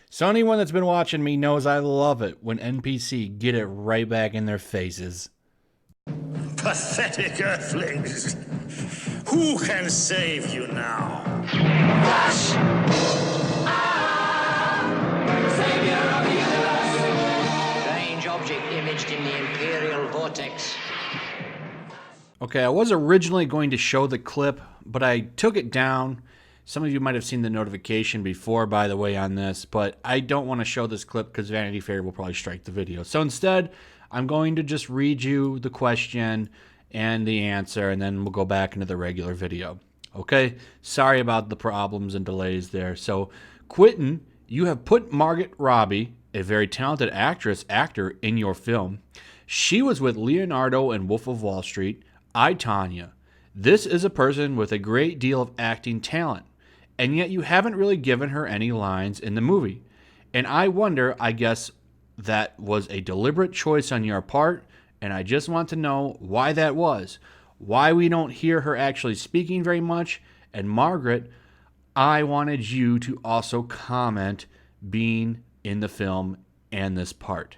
So anyone that's been watching me knows I love it when NPC get it right back in their faces. Pathetic earthlings. Who can save you now? Savior of the universe! Strange object imaged in the Imperial vortex. Okay, I was originally going to show the clip, but I took it down. Some of you might have seen the notification before, by the way, on this, but I don't want to show this clip because Vanity Fair will probably strike the video. So instead, I'm going to just read you the question and the answer, and then we'll go back into the regular video. Okay? Sorry about the problems and delays there. So, Quentin, you have put Margaret Robbie, a very talented actor, in your film. She was with Leonardo in Wolf of Wall Street. I, Tanya. This is a person with a great deal of acting talent, and yet you haven't really given her any lines in the movie. And I wonder, I guess that was a deliberate choice on your part, and I just want to know why that was. Why we don't hear her actually speaking very much. And Margaret, I wanted you to also comment being in the film and this part.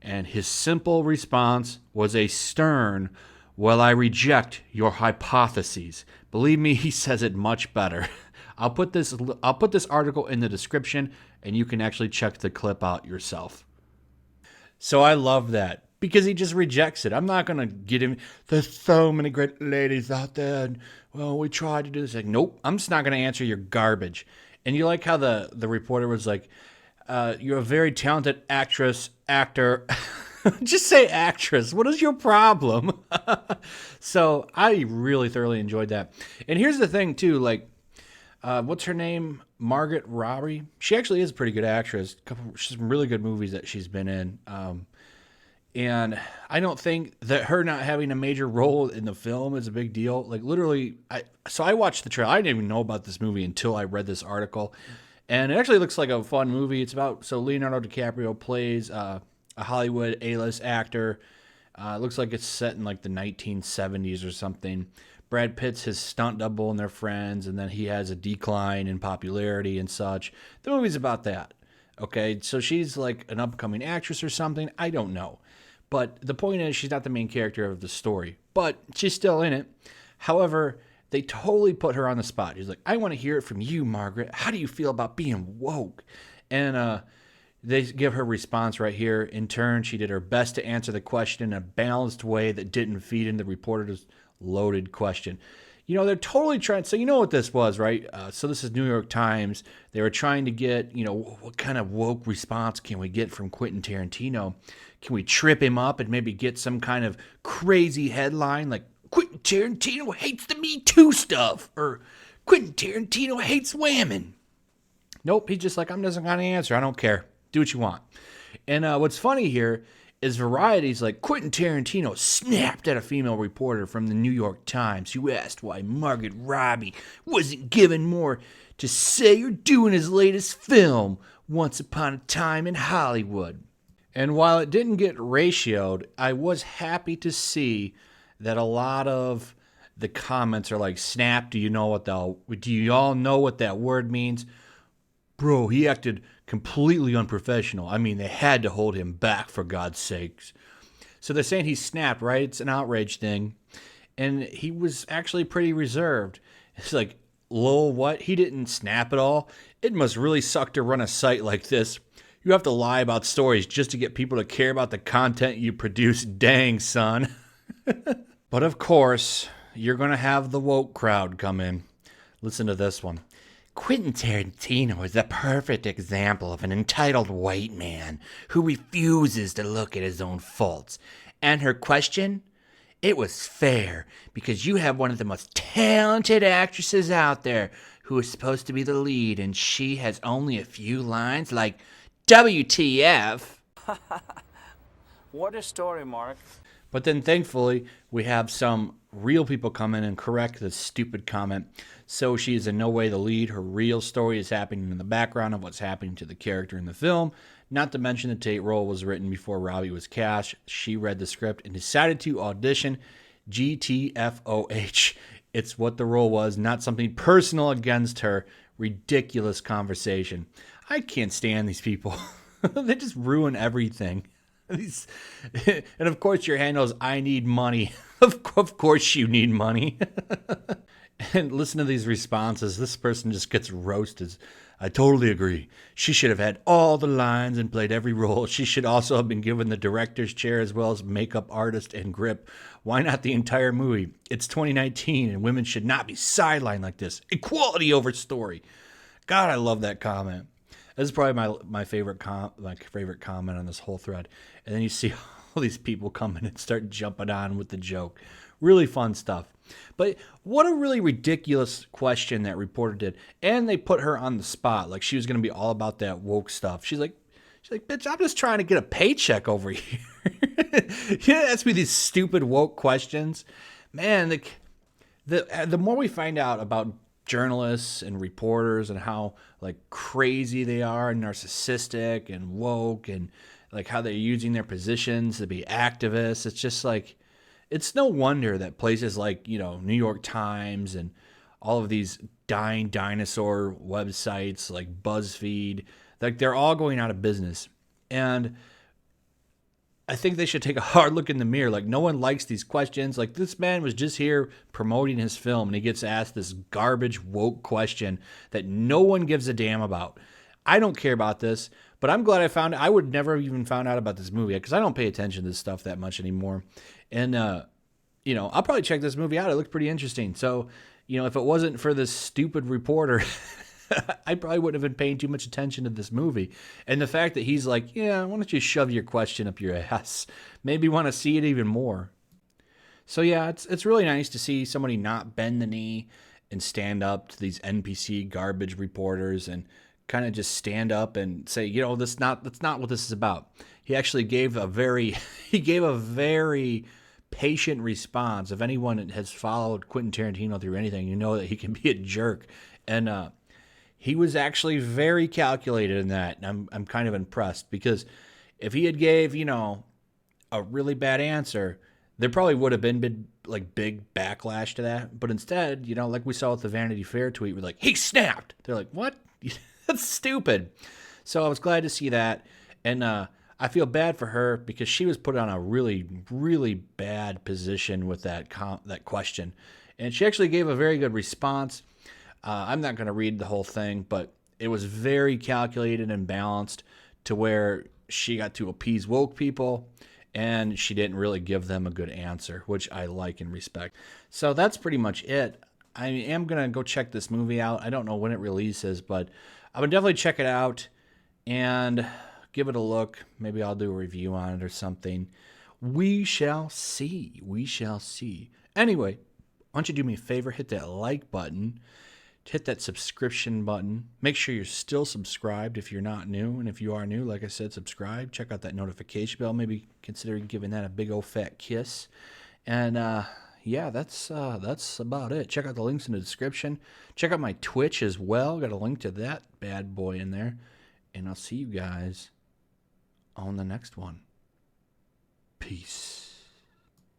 And his simple response was a stern, "Well, I reject your hypotheses." Believe me, he says it much better. I'll put this article in the description, and you can actually check the clip out yourself. So I love that because he just rejects it. I'm not gonna get him. There's so many great ladies out there, and well, we tried to do this. Like, nope, I'm just not gonna answer your garbage. And you like how the reporter was like, "You're a very talented actor." Just say actress. What is your problem? So I really thoroughly enjoyed that. And here's the thing too, like, what's her name? Margaret Robbie. She actually is a pretty good actress. Some really good movies that she's been in. And I don't think that her not having a major role in the film is a big deal. Like, literally, I watched the trailer. I didn't even know about this movie until I read this article. And it actually looks like a fun movie. It's about, so Leonardo DiCaprio plays a Hollywood A-list actor. It looks like it's set in like the 1970s or something. Brad Pitt's his stunt double and they're friends, and then he has a decline in popularity and such. The movie's about that. Okay, so she's like an upcoming actress or something. I don't know. But the point is, she's not the main character of the story. But she's still in it. However, they totally put her on the spot. He's like, "I want to hear it from you, Margaret. How do you feel about being woke?" And they give her response right here. In turn, she did her best to answer the question in a balanced way that didn't feed into the reporter's loaded question. You know, they're totally trying. So you know what this was, right? So this is New York Times. They were trying to get, what kind of woke response can we get from Quentin Tarantino? Can we trip him up and maybe get some kind of crazy headline like Quentin Tarantino hates the Me Too stuff, or Quentin Tarantino hates women? Nope, he's just like, I'm just not gonna answer. I don't care. Do what you want. And what's funny here is Variety's like, Quentin Tarantino snapped at a female reporter from the New York Times who asked why Margaret Robbie wasn't given more to say or do in his latest film, Once Upon a Time in Hollywood. And while it didn't get ratioed, I was happy to see that a lot of the comments are like, "Snap, do you all know what that word means? Bro, he acted completely unprofessional. I mean, they had to hold him back, for God's sakes." So they're saying he snapped, right? It's an outrage thing. And he was actually pretty reserved. It's like, lol, what? He didn't snap at all? It must really suck to run a site like this. You have to lie about stories just to get people to care about the content you produce. Dang, son. But of course, you're going to have the woke crowd come in. Listen to this one. Quentin Tarantino is the perfect example of an entitled white man who refuses to look at his own faults. And her question? It was fair, because you have one of the most talented actresses out there who is supposed to be the lead, and she has only a few lines like, WTF. What a story, Mark. But then thankfully, we have some real people come in and correct this stupid comment. So she is in no way the lead. Her real story is happening in the background of what's happening to the character in the film. Not to mention the Tate role was written before Robbie was cast. She read the script and decided to audition. GTFOH. It's what the role was, not something personal against her. Ridiculous conversation. I can't stand these people. They just ruin everything. These, and of course your handle is I need money. Of course you need money. And listen to these responses. This person just gets roasted. I totally agree. She should have had all the lines and played every role. She should also have been given the director's chair as well as makeup artist and grip. Why not the entire movie? It's 2019 and women should not be sidelined like this. Equality over story. God, I love that comment. This is probably my favorite comment on this whole thread. And then you see all these people come in and start jumping on with the joke. Really fun stuff. But what a really ridiculous question that reporter did. And they put her on the spot. Like she was going to be all about that woke stuff. She's like, bitch, I'm just trying to get a paycheck over here. You ask me these stupid woke questions. Man, the more we find out about journalists and reporters and how like crazy they are and narcissistic and woke and like how they're using their positions to be activists, it's just like, it's no wonder that places like, New York Times and all of these dying dinosaur websites like BuzzFeed, like they're all going out of business. And I think they should take a hard look in the mirror. Like no one likes these questions. Like this man was just here promoting his film and he gets asked this garbage woke question that no one gives a damn about. I don't care about this, but I'm glad I would never have even found out about this movie because I don't pay attention to this stuff that much anymore. And, I'll probably check this movie out. It looks pretty interesting. So, if it wasn't for this stupid reporter, I probably wouldn't have been paying too much attention to this movie. And the fact that he's like, yeah, why don't you shove your question up your ass? Maybe want to see it even more. So, yeah, it's really nice to see somebody not bend the knee and stand up to these NPC garbage reporters and kind of just stand up and say, that's not what this is about. He actually gave a very patient response. If anyone has followed Quentin Tarantino through anything, you know that he can be a jerk. And he was actually very calculated in that. And I'm kind of impressed because if he had gave, a really bad answer, there probably would have been big backlash to that. But instead, like we saw with the Vanity Fair tweet, we're like, he snapped. They're like, what? That's stupid. So I was glad to see that. And I feel bad for her because she was put on a really, really bad position with that question. And she actually gave a very good response. I'm not going to read the whole thing, but it was very calculated and balanced to where she got to appease woke people and she didn't really give them a good answer, which I like and respect. So that's pretty much it. I am going to go check this movie out. I don't know when it releases, but I would definitely check it out and give it a look. Maybe I'll do a review on it or something. We shall see. We shall see. Anyway, why don't you do me a favor? Hit that like button. Hit that subscription button. Make sure you're still subscribed if you're not new. And if you are new, like I said, subscribe. Check out that notification bell. Maybe consider giving that a big old fat kiss. And yeah, that's about it. Check out the links in the description. Check out my Twitch as well. Got a link to that bad boy in there. And I'll see you guys on the next one. Peace.